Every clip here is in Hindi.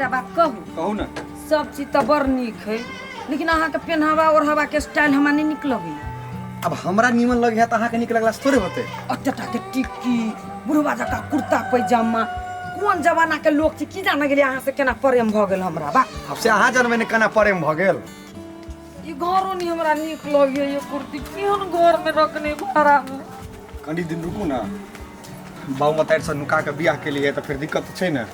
एकटा बात कहू ना। सब चीज तो बड़ निक है लेकिन अहाँ के पहनावा ओढ़ावा के स्टाइल हमरा नहीं निक लगे। अब हमरा नीमन लगे है तो अहाँ के निक लगला से थोड़े होते। अट्टा के टिक्की बुढ़वा जका कुर्ता पैजामा कौन जमाना के लोग छी की जाने गेलिए अहाँ से केना प्रेम भ गेल हमरा बा। अब से अहाँ जनमे ने केना प्रेम भ गेल। ई घरो नहीं हमरा निक लगे ये कुर्ती केहन घर में रखने भाड़ा में। कनी दिन रुकू ना बाऊ मतार से नुका के बियाह के लिए तो फिर दिक्कत छै ना।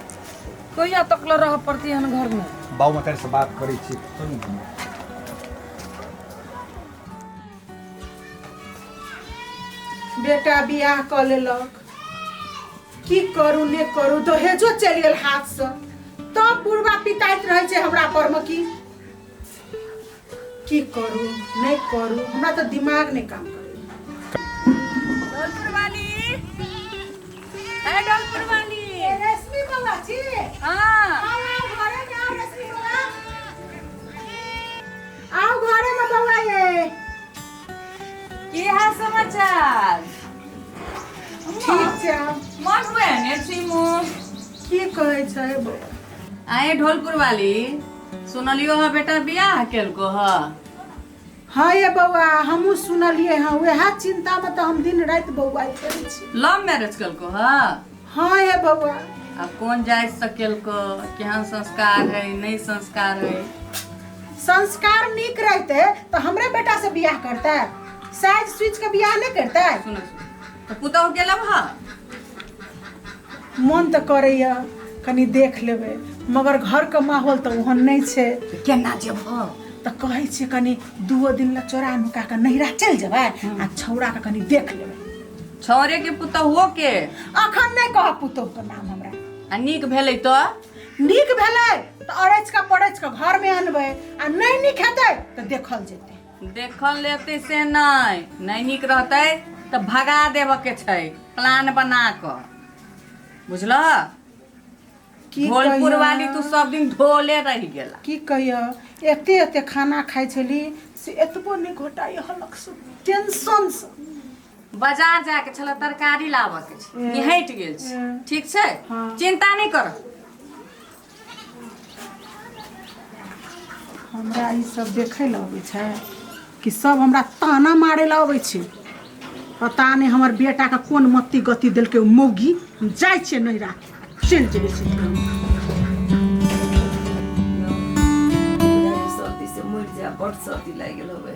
कहिया तक ल रह पड़ती है घर में। बाऊ मतार से बात करै छी सुनू। बेटा बियाह कर लेलक की करू ने करू दहेजो चलि गेल हाथ से तब बुढ़वा पिटाइत रहे छै हमरा पर में की करू नहीं करू हमरा तो दिमाग नहीं काम करे। ढोलपुर वाली ए ढोलपुर वाली रेशमी बाबा छी। हां आओ घरे में आओ रेशमी बाबा आओ घरे में बाबा ये की हाल समाचार। ठीक छै मन हुए ने सीमू की कहै छै बाबा। आए ढोलपुर वाली सुनलियो ह बेटा बियाह केलको ह। हाँ ये बउआ हमहू सुनलिए हाँ वह चिंता में तो हम दिन रात बउआ करै छी। लव मैरिज केलको ह। हाँ ये बउआ अब कौन जाइत से केलको केहन संस्कार है नहीं संस्कार है। संस्कार नीक रहते तो हमरे बेटा से बियाह करता साइज स्विच के बियाह नहीं करता। सुनो तो पुतहु गेलब ह। मन तो करैया कनी देख लेबे मगर घर के माहौल तो ओहन नहीं छे। केना जेब तो कहै छी कनी 2 दिन ला चोरा नुका के नैरा चल जेबै आ छौड़ा के कनी देख लेबै। छौरे के पुतहुओ के अखन नहीं कह पुतहु के नाम हमरा। आ नीक भेलै तो नीक भेलै तो अरैच के पड़ैच के घर में अनबै आ नहीं नीक हेतै तो देखल जेतै। देखल लेते से नहीं नीक रहते तो भगा देव के छै प्लान बना क बुझलह। ढोलपुर वाली तू सब दिन ढोले रह गेला। की कहियो एते एते खाना खाइ छली से एतबो नहीं घोटाई हलक से टेंशन से। बाजार जाके छला तरकारी लाबऽ के छै निहट गेल छै ठीक छै। हाँ। चिंता नहीं कर। हमरा ई सब देखे लगे छै कि सब हमरा ताना मारे लगे छै। पता नहीं हमर बेटा का कौन मत्ती गति दिल के मौगी जाय छै नहीं राख चल जेबे से। सर्दी से मर जा बड़ सर्दी लाग गेल होवे।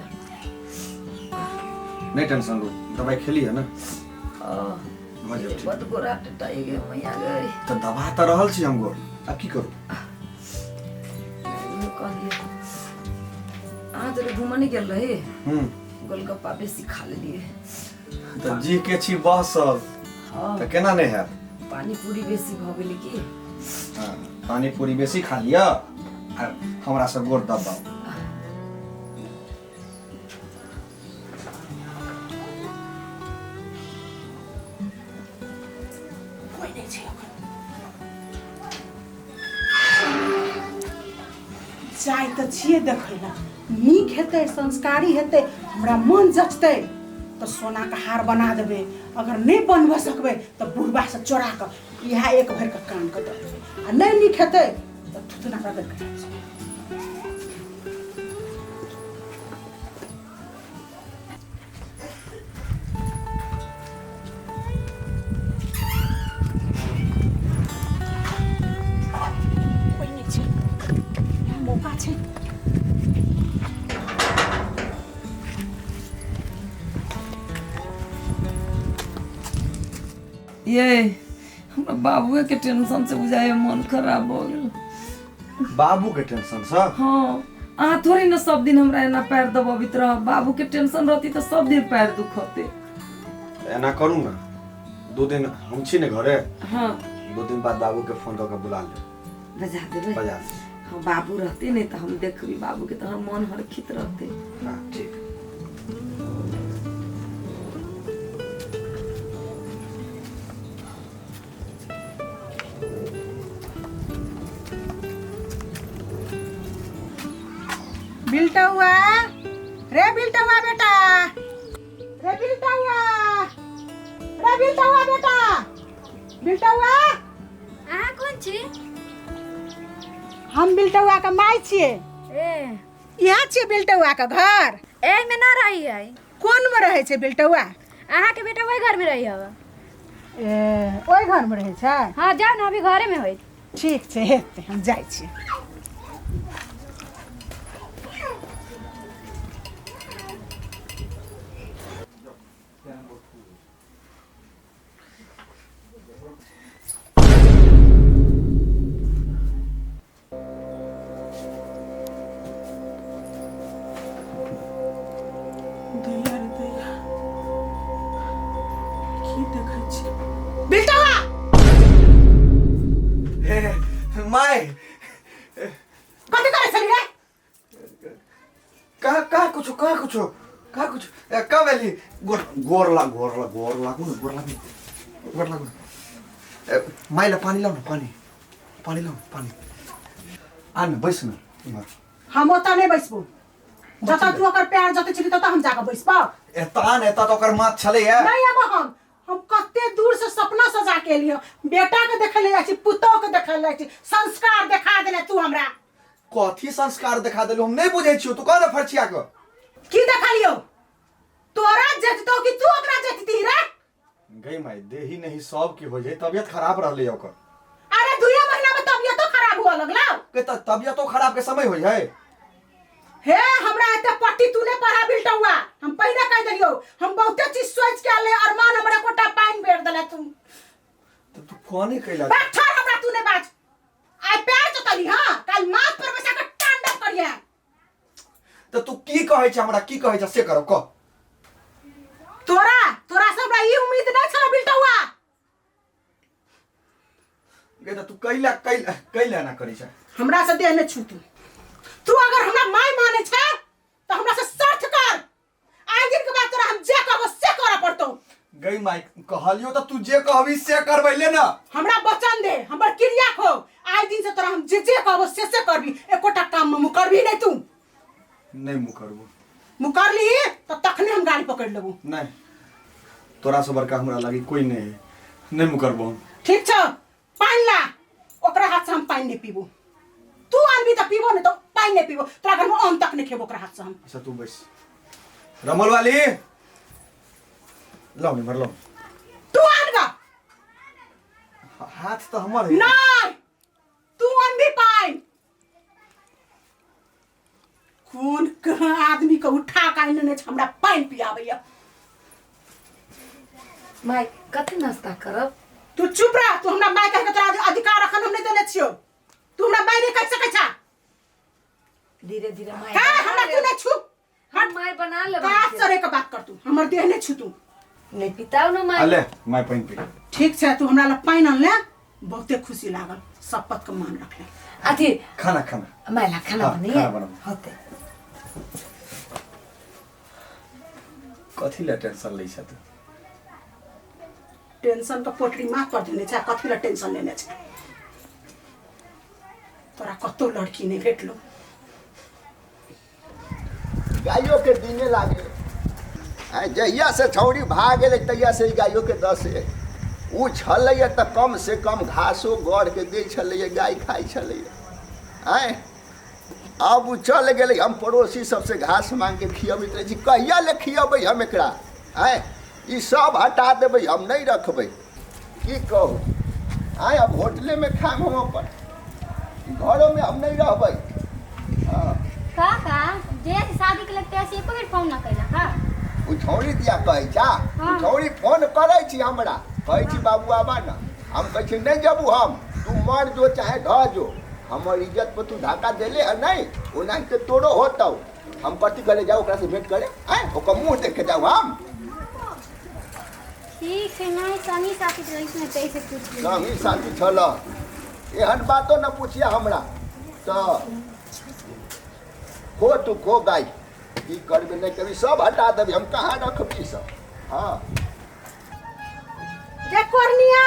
नहीं टेंशन लो दवाई खेली है ना। हां बद गोरा टटाई गे मैया गई तो दवा तो रहल छी हम गोर अब की करू। कहलिए आज रे घुमने गेल रहे गोलगप्पा बेसी खा लेलिए। तो जी के छी बहसल हां तो केना नहीं है। पानी पूरी बेसी भ गेल की। हां पानी पूरी बेसी खा लिया और हमरा से गोर दबाओ। कोई नहीं छै जाय तो छिए देखैला नीक हेतै संस्कारी हेतै हमरा मन जचतै तो सोना का हार बना देबे। अगर नहीं बनबा सकबे तो बुढ़बा से चोरा कर यहाँ एक भर का काम कर देबे आ नहीं नीक हेतै तो थुथुना रगड़ के कोई नहीं छै मौका छै। ये हमरा बाबुए के टेंशन से बुझाए मन खराब हो गेल। बाबू के टेंशन से। हां अहाँ थोड़ी ना सब दिन हमरा एना पैर दबावित रह। बाबू के टेंशन रहती तो सब दिन पैर दुखते। एना करू ना 2 दिन हम छी ने घरे। हां 2 दिन बाद बाबू के फोन करके बुला ले बजा देबे। बजा। हां बाबू रहते नहीं तो हम देखबी बाबू के तो हम मन हरखित रहते। हां ठीक। बिल्टा हुआ रे बिल्टा हुआ बेटा रे बिल्टा हुआ रे बिल्टा हुआ बेटा बिल्टा हुआ कौन छी हम बिल्टुआ के माय छिए। ए यहाँ छिए बिल्टुआ के घर। ए में ना रही है। कोन में रहे छे बिल्टुआ? अहाँ के बेटा वही घर में रही हवा। ए ओइ घर में रहे छै। हाँ जाओ ना, अभी घरे में होई। ठीक छै, हेते हम जाइ छी। माय कथी करे छली रे? कहाँ कुछ कब एली? गोर लागू माइला पानी लाऊ न, पानी लाऊ। आ न बैस न इमहर। हम ओता नहीं बैसबो। जता तू ओकर प्यार जते छली तता हम जाके बैसबो। एता तो ओकर माथ छले है। नहीं अब हम कते दूर से सपना सजा के एलियो। बेटा के देखे ले जाई छी, पुतौ के देखे ले जाई छी। संस्कार देखा देले तू हमरा। कथी संस्कार देखा देलू? हम नहीं बुझै छियो। तू कहले फरछिया के की देखलियो? तोरा जततो कि तू ओकरा जतती रे? गई माई देही नहीं सब के हो जाए। तबियत खराब रहले ओकर। अरे 2 महीना में तबियत तो खराब हुआ लगला। के तबियत तो खराब के समय हो जाए। हे हमरा एते पट्टी तूने पढ़ा बिल्टुआ। हम पहले कह देलियो। हम बहुते चीज सोच के आले। अरमान हमरा कोटा पाइन बेर देले तू। तो तू फोन कैला? बैठ हमरा तूने बात। आई पैर चतली हां, कल माथ पर बैसा के टांडव करिया। तो तू की कहै छ हमरा? की कहै छ से करो क। तोरा से हमरा ई उम्मीद नहीं छला बिल्टुआ। गे तू कैला ना करै छ? हमरा से देह ने छू तू अगर हमरा माय माने छ तो हमरा से शर्त कर। आज दिन के बाद तोरा हम जे कहबो से करे पड़तो। गई माई कहलियो तो तू जे कहबी से करबैले ना। हमरा वचन दे, हमर क्रिया खो। आज दिन से तोरा हम जे कहबो से करबी। एकोटा काम में मुकरबी नहीं तू। नहीं मुकरबो। मुकर ली तो तखने हम गाड़ी पकड़ लेबो। नहीं तोरा से बड़का हमरा लागी कोई नहीं है। नहीं मुकरबो। ठीक छ, पानी ला। ओकरा हाथ से हम पानी नहीं पीबो। तू आनबी तो पीबो नहीं तो पानी नहीं पीबो। तोरा घर में अन्न तक नहीं खेबो ओकरा हाथ से हम। अच्छा तू बस। रमल वाली लाओ नहीं मर लो। तू आनगा। हाथ तो हमर है। नहीं तू आनबी पानी। कौन कहाँ आदमी को उठा के ने हमरा पानी पियाबैया। माय कथी नाश्ता करब? तू चुप रह। तू हमरा माय कह के तोरा अधिकार अखन हम नहीं देले छियो। तू हमरा माय नहीं कह सकै छ। धीरे माय। हां हमरा तू नहीं छू। हम माय बना ले। बात सरे के बात कर तू। हमर देह नहीं छू तू। नहीं पिताऊ ना माय। अले माय पानी पी। ठीक छै, तू हमरा ला पानी आन ले। बहुते खुशी लागल। शपथ के मान रख ले। अथी खाना मायला खाना हाँ, बनिए खाना बनाऊ। होते। कथी ला टेंशन लै छ तू? टेंशन का पोटरी माथ पर देने छ। कथी ला टेंशन लेने छ? तोरा कतो लड़की नहीं भेटलो। गाइयों के दिने लागे। जहिया से छौड़ी भाग गेलै तहिया से गाइयों के दस है। उ छलैया त कम से कम घासो गढ़ के दै छलैया, गाय खाइ छलैया। अब उ चल गेलै। हम पड़ोसी सबसे घास मांग के खियबैत रहै छी। कहिया ले खियबै हम एकरा? ई सब हटा देबै, हम नहीं रखबै। की कहू? अब होटले में खाएम हम अपन। घरों में हम नहीं रहबै। काका जे शादी के लगते ऐसे एको बेर फोन ना कैला का? उ छौड़ी दिया कहै छा। उ छौड़ी फोन करै छी हमरा। कहै छी बाबू आबा ना। हम कहै छी नहीं जबू हम। तू मर जो चाहे ढह जो। हमर इज्जत पर तू धक्का देले है नहीं। ओना के तोरो होतौ। हम कथी करे जाऊ ओकरा से भेंट करे? ओकर मुंह देखे जाऊ हम? ठीक है नहीं संगी साथी रहिस में तैसे पूछ ली। संगी साथी छल। एहन बातो न पूछिया हमरा। तो खो तू खो गाय। की करबे नहीं करबे सब हटा देबे। हम कहाँ रखबी सब? हाँ रे कोरनिया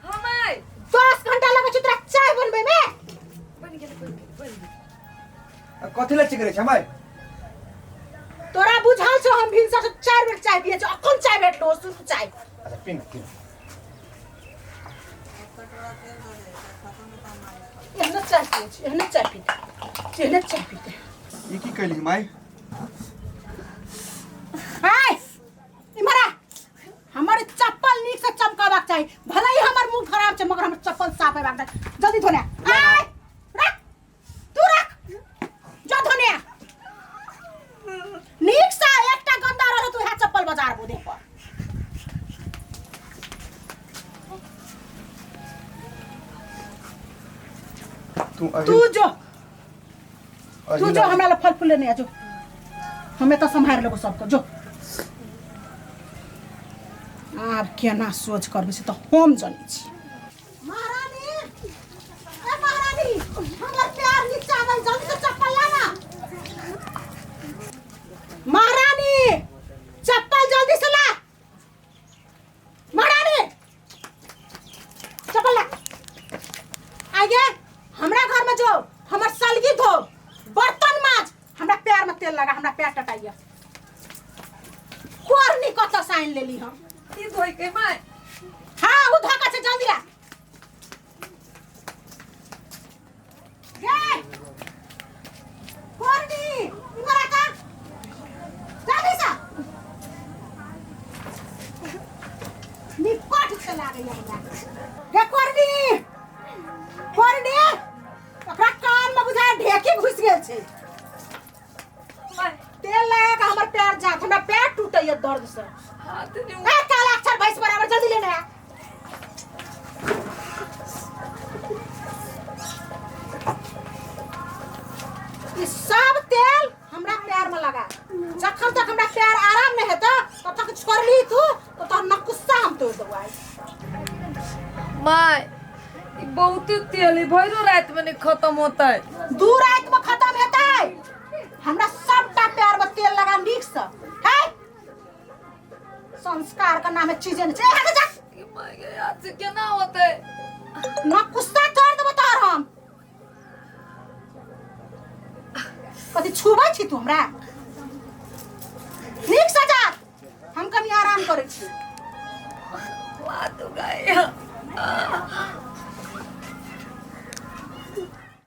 हां माय 10 घंटा लगे छ तोरा चाय बनबे में। बन गेल। कथी ला चिकरे छ माय? तोरा बुझाल छ हम भिनसर से 4 बेर चाय पिए छ। अखन चाय भेटलो सुन चाय। अच्छा पी ना। एहने चाय पिए छी, एहने चाय पीते ई की कैली माई? हाय इमरा हमर चप्पल नीक से चमकाबाक चाही, भले ही हमर मुंह खराब छै मगर हमर चप्पल साफ हेबाक चाही। जल्दी धोने आय रख, तू रख जा धोने नीक से। एकटा गंदा रहल तू है चप्पल बाजार बो देख पर। तू जो हमरा ला फल फूल लेने आ जो, हमें तो संभाल लेबो सबको जो। आब केना सोच करबे से तो हम जानी छी। महारानी ए महारानी हमर पैर नीचा में जल्दी से चप्पल ला ना। महारानी चप्पल जल्दी से ला। महारानी चप्पल ला। आगे हमरा घर में जो हमर सलगी धो, बर्तन माज, हमरा पैर में तेल लगा, हमरा पैर टटाइया। कोरनी कत साइन लेली हम ई धोई के माय। हाँ वो धोखा से जल्दी ला। ये कोरनी इमरा का जल्दी से निपट से ला गई हमरा। ये कोरनी ओकरा कान में बुझा ढेकी घुस गेल छै। तेल लगा के हमर पैर जात, हमरा पैर टूटैया दर्द से। हाथ नहीं ए काला अक्षर भैंस बराबर जल्दी लेने आ। ई सब तेल हमरा पैर में लगा, जखन तक हमरा पैर आराम नहीं हेतै तब तक छोड़ली तू तो तोहर नकुस्सा हम तोड़ देबो। आज माय ई बहुत तेल है, भइरो रात में नहीं खत्म होता है। दू रात में खत्म हेतै। हमरा सबटा पैर में तेल लगा नीक से है। संस्कार का नाम है चीजें नहीं चाहिए। जा ई माय के हाथ से केना होता है? नकुस्सा तोड़ देबो तोहर हम। कथी छुबै छी तू हमरा?